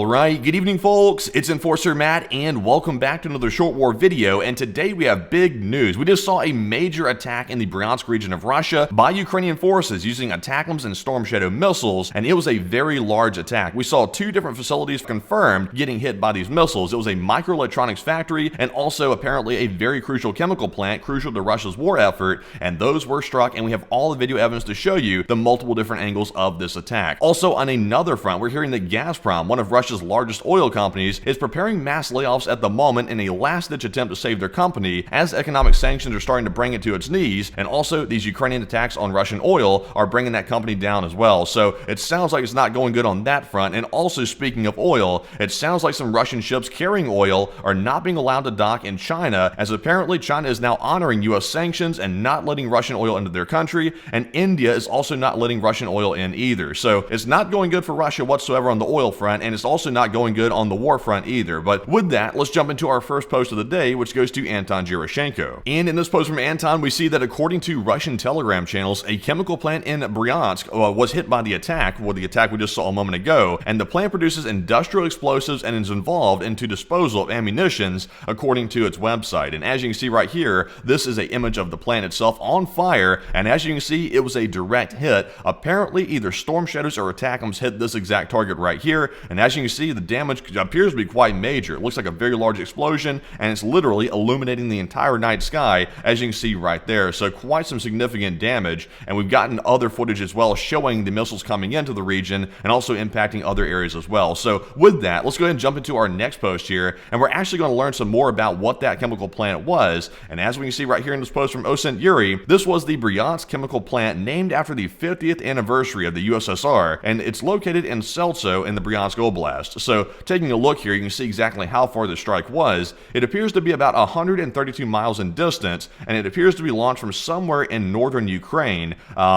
Alright, good evening folks, it's Enforcer Matt and welcome back to another short war video, and today we have big news. We just saw a major attack in the Bryansk region of Russia by Ukrainian forces using ATACMS and Storm Shadow missiles, and it was a very large attack. We saw two different facilities confirmed getting hit by these missiles. It was a microelectronics factory and also apparently a very crucial chemical plant crucial to Russia's war effort, and those were struck, and we have all the video evidence to show you the multiple different angles of this attack. Also, on another front, we're hearing that Gasprom, one of Russia's largest oil companies, is preparing mass layoffs at the moment in a last-ditch attempt to save their company as economic sanctions are starting to bring it to its knees, and also these Ukrainian attacks on Russian oil are bringing that company down as well. So it sounds like it's not going good on that front. And also, speaking of oil, it sounds like some Russian ships carrying oil are not being allowed to dock in China, as apparently China is now honoring U.S. sanctions and not letting Russian oil into their country, and India is also not letting Russian oil in either. So it's not going good for Russia whatsoever on the oil front, and it's also not going good on the war front either. But with that, let's jump into our first post of the day, which goes to Anton Gerashenko. And in this post from Anton, we see that according to Russian Telegram channels, a chemical plant in Bryansk was hit by the attack, the attack we just saw a moment ago, and the plant produces industrial explosives and is involved into disposal of ammunitions, according to its website. And as you can see right here, this is an image of the plant itself on fire, and as you can see, it was a direct hit. Apparently, either Storm Shadows or ATACMS hit this exact target right here, and as you can see, the damage appears to be quite major. It looks like a very large explosion, and it's literally illuminating the entire night sky, as you can see right there. So quite some significant damage, and we've gotten other footage as well showing the missiles coming into the region and also impacting other areas as well. So with that, let's go ahead and jump into our next post here, and we're actually going to learn some more about what that chemical plant was. And as we can see right here in this post from Osent Yuri, this was the Bryansk chemical plant named after the 50th anniversary of the USSR, and it's located in Seltso in the Bryansk Oblast. So taking a look here, you can see exactly how far the strike was. It appears to be about 132 miles in distance, and it appears to be launched from somewhere in northern Ukraine,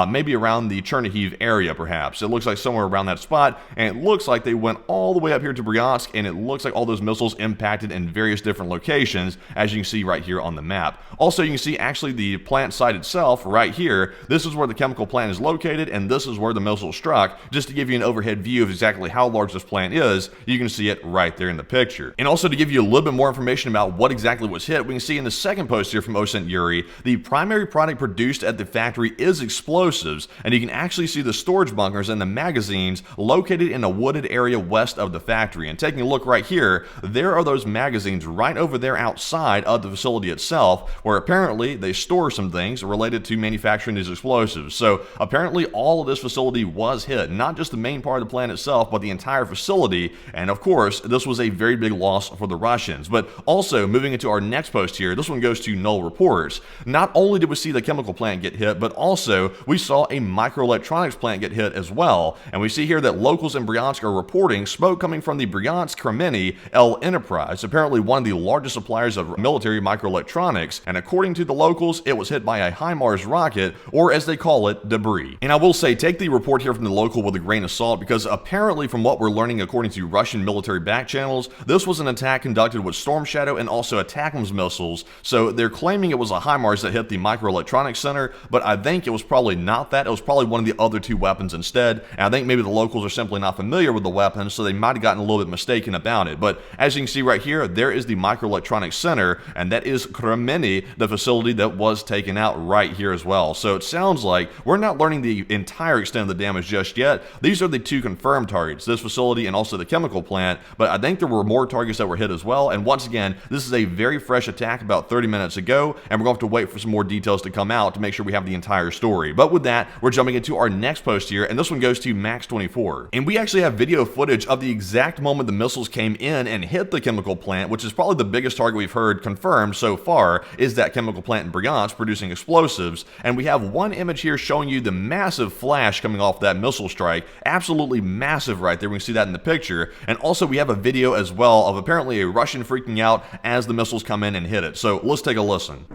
maybe around the Chernihiv area perhaps. It looks like somewhere around that spot, and it looks like they went all the way up here to Bryansk, and it looks like all those missiles impacted in various different locations, as you can see right here on the map. Also, you can see actually the plant site itself right here. This is where the chemical plant is located, and this is where the missile struck. Just to give you an overhead view of exactly how large this plant is, you can see it right there in the picture. And also to give you a little bit more information about what exactly was hit, we can see in the second post here from Osent Yuri, the primary product produced at the factory is explosives, and you can actually see the storage bunkers and the magazines located in a wooded area west of the factory. And taking a look right here, there are those magazines right over there outside of the facility itself, where apparently they store some things related to manufacturing these explosives. So apparently all of this facility was hit, not just the main part of the plant itself, but the entire facility. And of course, this was a very big loss for the Russians. But also, moving into our next post here, this one goes to Null Reports. Not only did we see the chemical plant get hit, but also we saw a microelectronics plant get hit as well. And we see here that locals in Bryansk are reporting smoke coming from the Bryansk Kremeni L Enterprise, apparently one of the largest suppliers of military microelectronics. And according to the locals, it was hit by a HIMARS rocket, or as they call it, debris. And I will say, take the report here from the local with a grain of salt, because apparently from what we're learning according to Russian military back channels, this was an attack conducted with Storm Shadow and also ATACMS missiles. So they're claiming it was a HIMARS that hit the microelectronics center, but I think it was probably not that. It was probably one of the other two weapons instead. And I think maybe the locals are simply not familiar with the weapon, so they might have gotten a little bit mistaken about it. But as you can see right here, there is the microelectronics center, and that is Kremeni, the facility that was taken out right here as well. So it sounds like we're not learning the entire extent of the damage just yet. These are the two confirmed targets, this facility and also the chemical plant, but I think there were more targets that were hit as well. And once again, this is a very fresh attack about 30 minutes ago, and we're going to have to wait for some more details to come out to make sure we have the entire story. But with that, we're jumping into our next post here, and this one goes to Max24. And we actually have video footage of the exact moment the missiles came in and hit the chemical plant, which is probably the biggest target we've heard confirmed so far, is that chemical plant in Bryansk producing explosives. And we have one image here showing you the massive flash coming off that missile strike. Absolutely massive right there. We can see that in the picture. And also we have a video as well of apparently a Russian freaking out as the missiles come in and hit it. So let's take a listen.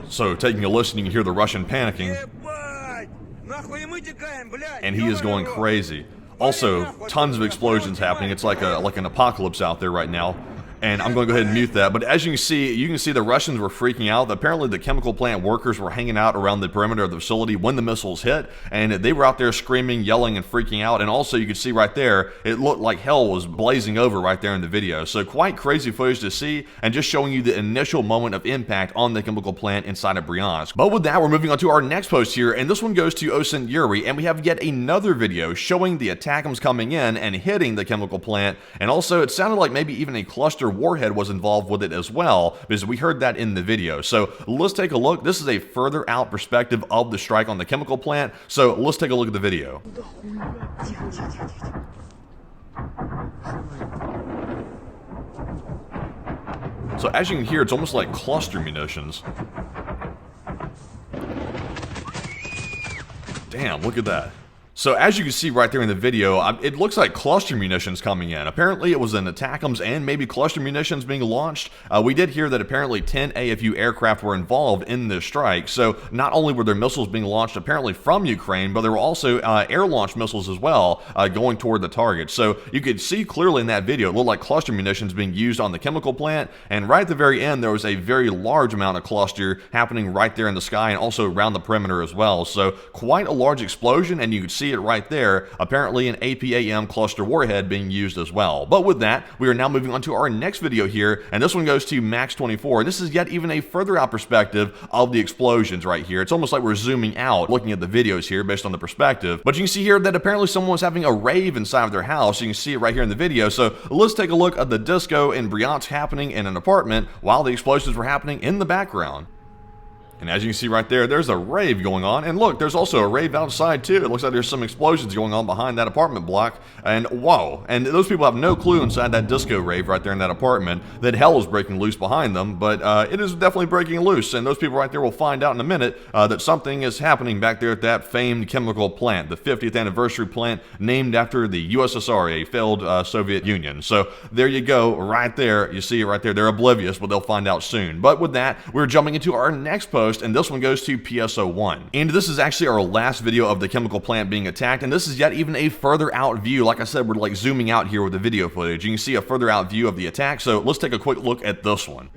So taking a listen, you can hear the Russian panicking, and he is going crazy. Also, tons of explosions happening. It's like an apocalypse out there right now. And I'm going to go ahead and mute that. But as you can see the Russians were freaking out. Apparently the chemical plant workers were hanging out around the perimeter of the facility when the missiles hit, and they were out there screaming, yelling, and freaking out. And also you could see right there, it looked like hell was blazing over right there in the video. So quite crazy footage to see, and just showing you the initial moment of impact on the chemical plant inside of Bryansk. But with that, we're moving on to our next post here, and this one goes to Osen Yuri, and we have yet another video showing the ATACMS coming in and hitting the chemical plant. And also it sounded like maybe even a cluster warhead was involved with it as well, because we heard that in the video. So let's take a look. This is a further out perspective of the strike on the chemical plant. So let's take a look at the video. So as you can hear, it's almost like cluster munitions. Damn, look at that. So as you can see right there in the video, it looks like cluster munitions coming in. Apparently it was an ATACMS and maybe cluster munitions being launched. We did hear that apparently 10 AFU aircraft were involved in this strike. So not only were there missiles being launched apparently from Ukraine, but there were also air-launched missiles as well going toward the target. So you could see clearly in that video, it looked like cluster munitions being used on the chemical plant. And right at the very end, there was a very large amount of cluster happening right there in the sky and also around the perimeter as well. So quite a large explosion, and you could see it right there, apparently an ATACMS cluster warhead being used as well. But with that, we are now moving on to our next video here, and this one goes to Max24. This is yet even a further out perspective of the explosions right here. It's almost like we're zooming out, looking at the videos here based on the perspective. But you can see here that apparently someone was having a rave inside of their house. You can see it right here in the video. So let's take a look at the disco in Bryansk happening in an apartment while the explosions were happening in the background. And as you can see right there, there's a rave going on. And look, there's also a rave outside too. It looks like there's some explosions going on behind that apartment block. And whoa, and those people have no clue inside that disco rave right there in that apartment that hell is breaking loose behind them. But it is definitely breaking loose. And those people right there will find out in a minute that something is happening back there at that famed chemical plant, the 50th anniversary plant named after the USSR, a failed Soviet Union. So there you go, right there. You see it right there. They're oblivious, but they'll find out soon. But with that, we're jumping into our next post. And this one goes to PSO1. And this is actually our last video of the chemical plant being attacked, and this is yet even a further out view. Like I said, we're like zooming out here with the video footage. You can see a further out view of the attack, so let's take a quick look at this one.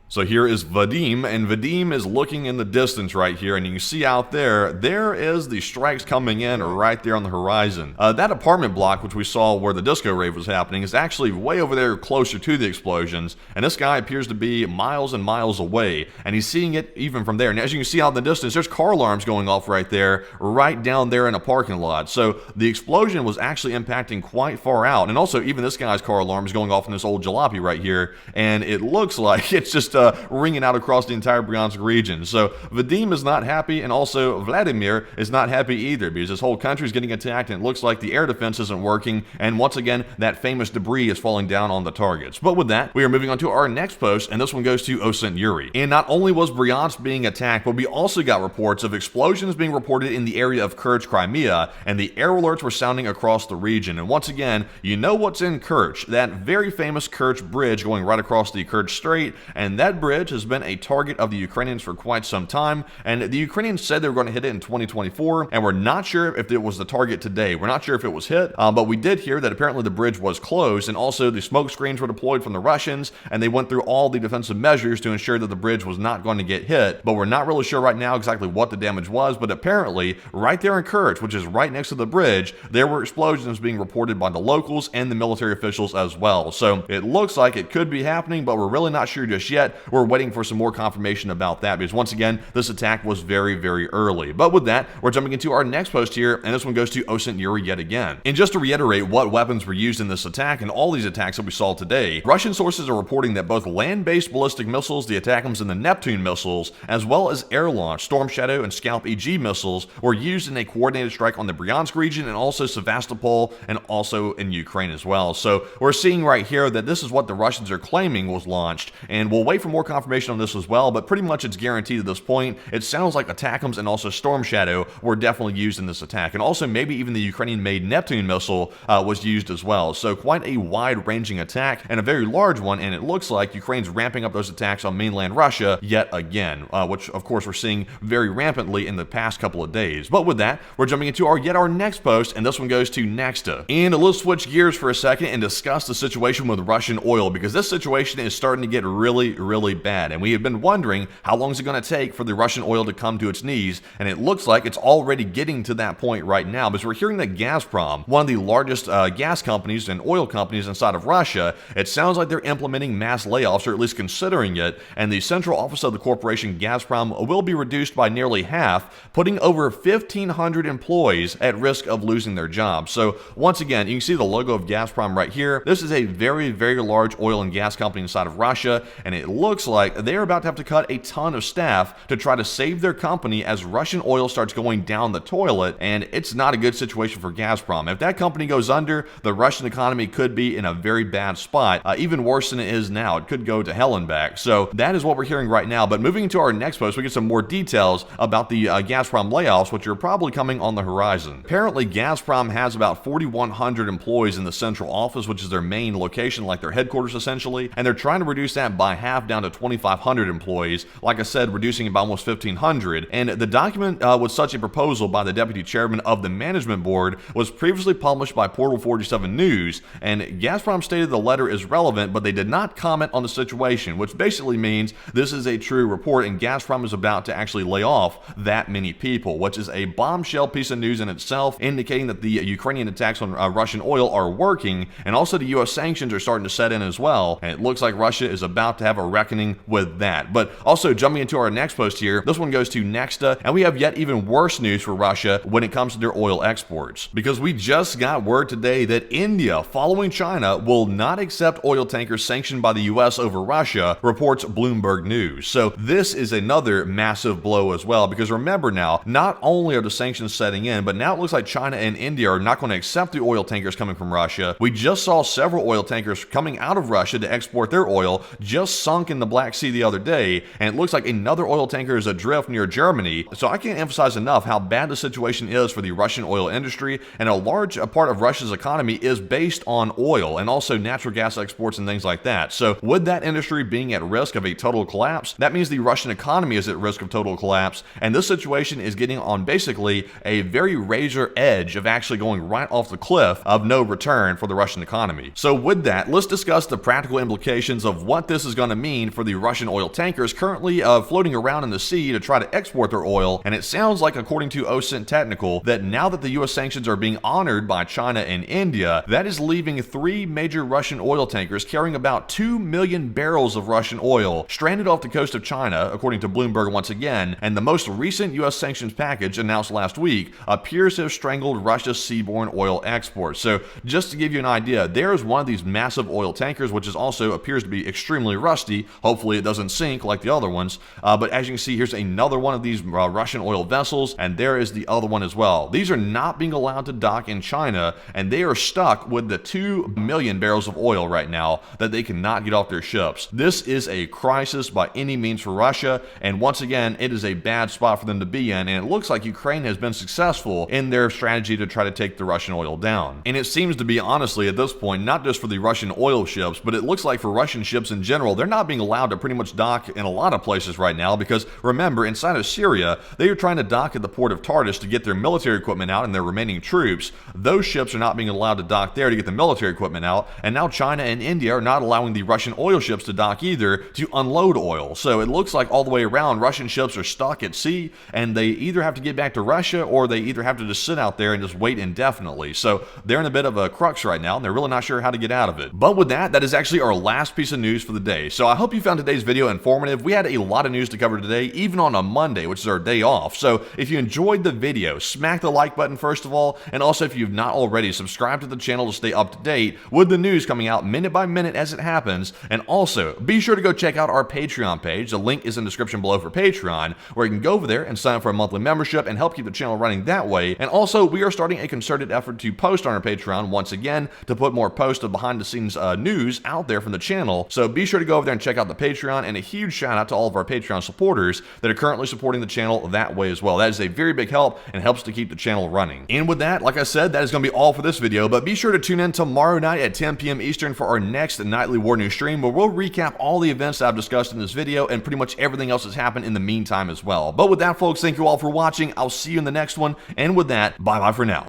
So here is Vadim, and Vadim is looking in the distance right here, and you can see out there, there is the strikes coming in right there on the horizon. That apartment block, which we saw where the disco rave was happening, is actually way over there closer to the explosions, and this guy appears to be miles and miles away, and he's seeing it even from there. And as you can see out in the distance, there's car alarms going off right there, right down there in a parking lot. So the explosion was actually impacting quite far out, and also even this guy's car alarm is going off in this old jalopy right here, and it looks like it's just ringing out across the entire Bryansk region. So Vadim is not happy, and also Vladimir is not happy either, because this whole country is getting attacked, and it looks like the air defense isn't working, and once again, that famous debris is falling down on the targets. But with that, we are moving on to our next post, and this one goes to Osen Yuri. And not only was Bryansk being attacked, but we also got reports of explosions being reported in the area of Kerch, Crimea, and the air alerts were sounding across the region. And once again, you know what's in Kerch, that very famous Kerch bridge going right across the Kerch Strait, and that bridge has been a target of the Ukrainians for quite some time, and the Ukrainians said they were going to hit it in 2024, and we're not sure if it was the target today. We're not sure if it was hit, but we did hear that apparently the bridge was closed, and also the smoke screens were deployed from the Russians, and they went through all the defensive measures to ensure that the bridge was not going to get hit. But we're not really sure right now exactly what the damage was, but apparently right there in Kerch, which is right next to the bridge, there were explosions being reported by the locals and the military officials as well. So it looks like it could be happening, but we're really not sure just yet. We're waiting for some more confirmation about that, because once again, this attack was very, very early. But with that, we're jumping into our next post here, and this one goes to Osen Yuri yet again. And just to reiterate what weapons were used in this attack and all these attacks that we saw today, Russian sources are reporting that both land-based ballistic missiles, the ATACMS and the Neptune missiles, as well as air-launched Storm Shadow and Scalp EG missiles were used in a coordinated strike on the Bryansk region and also Sevastopol and also in Ukraine as well. So we're seeing right here that this is what the Russians are claiming was launched, and we'll wait for for more confirmation on this as well, but pretty much it's guaranteed at this point. It sounds like ATACMS and also Storm Shadow were definitely used in this attack, and also maybe even the Ukrainian-made Neptune missile was used as well. So quite a wide-ranging attack and a very large one, and it looks like Ukraine's ramping up those attacks on mainland Russia yet again, which of course we're seeing very rampantly in the past couple of days. But with that, we're jumping into our next post, and this one goes to Nexta. And let's switch gears for a second and discuss the situation with Russian oil, because this situation is starting to get really bad, and we have been wondering how long is it going to take for the Russian oil to come to its knees, and it looks like it's already getting to that point right now, because we're hearing that Gasprom, one of the largest gas companies and oil companies inside of Russia, it sounds like they're implementing mass layoffs, or at least considering it, and the central office of the corporation Gasprom will be reduced by nearly half, putting over 1,500 employees at risk of losing their jobs. So once again, you can see the logo of Gasprom right here. This is a very large oil and gas company inside of Russia, and it looks like they're about to have to cut a ton of staff to try to save their company as Russian oil starts going down the toilet, and it's not a good situation for Gasprom. If that company goes under, the Russian economy could be in a very bad spot, even worse than it is now. It could go to hell and back. So that is what we're hearing right now. But moving into our next post, we get some more details about the Gasprom layoffs, which are probably coming on the horizon. Apparently, Gasprom has about 4,100 employees in the central office, which is their main location, like their headquarters essentially, and they're trying to reduce that by half down to 2,500 employees. Like I said, reducing it by almost 1,500. And the document with such a proposal by the deputy chairman of the management board was previously published by Portal 47 News, and Gasprom stated the letter is relevant, but they did not comment on the situation, which basically means this is a true report and Gasprom is about to actually lay off that many people, which is a bombshell piece of news in itself, indicating that the Ukrainian attacks on Russian oil are working, and also the U.S. sanctions are starting to set in as well, and it looks like Russia is about to have a reckoning with that. But also, jumping into our next post here, this one goes to Nexta, and we have yet even worse news for Russia when it comes to their oil exports, because we just got word today that India, following China, will not accept oil tankers sanctioned by the U.S. over Russia, reports Bloomberg News. So this is another massive blow as well, because remember now, not only are the sanctions setting in, but now it looks like China and India are not going to accept the oil tankers coming from Russia. We just saw several oil tankers coming out of Russia to export their oil just sunk in the Black Sea the other day, and it looks like another oil tanker is adrift near Germany. So I can't emphasize enough how bad the situation is for the Russian oil industry, and a large part of Russia's economy is based on oil and also natural gas exports and things like that. So with that industry being at risk of a total collapse, that means the Russian economy is at risk of total collapse, and this situation is getting on basically a very razor edge of actually going right off the cliff of no return for the Russian economy. So with that, let's discuss the practical implications of what this is going to mean for the Russian oil tankers currently floating around in the sea to try to export their oil. And it sounds like, according to OSINT Technical, that now that the U.S. sanctions are being honored by China and India, that is leaving 3 major Russian oil tankers carrying about 2 million barrels of Russian oil stranded off the coast of China, according to Bloomberg once again. And the most recent U.S. sanctions package announced last week appears to have strangled Russia's seaborne oil exports. So just to give you an idea, there is one of these massive oil tankers, which is also appears to be extremely rusty. Hopefully it doesn't sink like the other ones. But as you can see, here's another one of these Russian oil vessels, and there is the other one as well. These are not being allowed to dock in China, and they are stuck with the 2 million barrels of oil right now that they cannot get off their ships. This is a crisis by any means for Russia, and once again, it is a bad spot for them to be in, and it looks like Ukraine has been successful in their strategy to try to take the Russian oil down. And it seems to be, honestly, at this point, not just for the Russian oil ships, but it looks like for Russian ships in general, they're not being allowed to pretty much dock in a lot of places right now, because remember, inside of Syria, they are trying to dock at the port of Tartus to get their military equipment out and their remaining troops. Those ships are not being allowed to dock there to get the military equipment out, and now China and India are not allowing the Russian oil ships to dock either to unload oil. So it looks like all the way around, Russian ships are stuck at sea, and they either have to get back to Russia or they either have to just sit out there and just wait indefinitely. So they're in a bit of a crux right now, and they're really not sure how to get out of it. But with that, that is actually our last piece of news for the day. So I hope you found today's video informative. We had a lot of news to cover today, even on a Monday, which is our day off. So if you enjoyed the video, smack the like button first of all, and also if you've not already, subscribe to the channel to stay up to date with the news coming out minute by minute as it happens. And also, be sure to go check out our Patreon page. The link is in the description below for Patreon, where you can go over there and sign up for a monthly membership and help keep the channel running that way. And also, we are starting a concerted effort to post on our Patreon once again to put more posts of behind the scenes news out there from the channel. So be sure to go over there and check check out the Patreon, and a huge shout out to all of our Patreon supporters that are currently supporting the channel that way as well. That is a very big help and helps to keep the channel running. And with that, like I said, that is going to be all for this video, but be sure to tune in tomorrow night at 10 p.m. Eastern for our next nightly War News stream, where we'll recap all the events that I've discussed in this video and pretty much everything else that's happened in the meantime as well. But with that, folks, thank you all for watching. I'll see you in the next one, and with that, bye-bye for now.